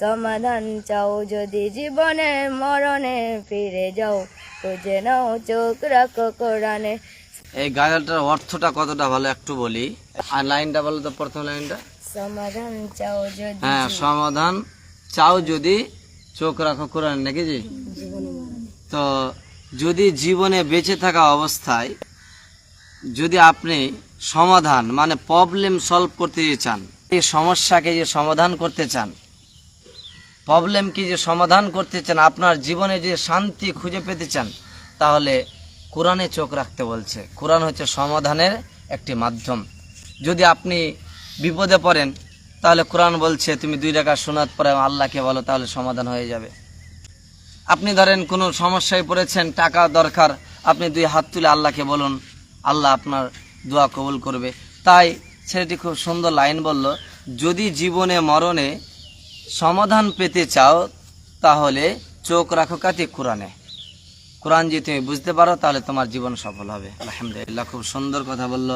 সমাধান চাও যদি জীবনে মরণে ফিরে যাও, খুঁজে নাও চোখ রাখো কোরআনে। এই গাজলটার অর্থটা কতটা ভালো একটু বলি, আর লাইনটা বলো তো, প্রথম লাইনটা। সমাধান চাও যদি হ্যাঁ, সমাধান চাও যদি চোখ রাখো কোরআন, নাকি জি? তো যদি জীবনে বেঁচে থাকা অবস্থায় যদি আপনি সমাধান মানে প্রবলেম সলভ করতে চান, এই সমস্যাকে যে সমাধান করতে চান, প্রবলেমকে যে সমাধান করতে চান, আপনার জীবনে যে শান্তি খুঁজে পেতে চান, তাহলে কোরআনে চোখ রাখতে বলছে। কোরআন হচ্ছে সমাধানের একটি মাধ্যম। যদি আপনি বিপদে পড়েন, তাহলে কোরআন বলছে তুমি 2 রাকাত সুন্নাত পড়ে আল্লাহকে বলো, তাহলে সমাধান হয়ে যাবে। আপনি ধরেন কোনো সমস্যায় পড়েছেন, টাকা দরকার, আপনি 2 হাত তুলে আল্লাহকে বলুন, আল্লাহ আপনার দোয়া কবুল করবে। তাই ছেলেটি খুব সুন্দর লাইন বলল, যদি জীবনে মরণে সমাধান পেতে চাও, তাহলে চোখ রাখো কাতে কোরআনে। কোরআন যদি তুমি বুঝতে পারো, তাহলে তোমার জীবন সফল হবে। আলহামদুলিল্লাহ, খুব সুন্দর কথা বললো।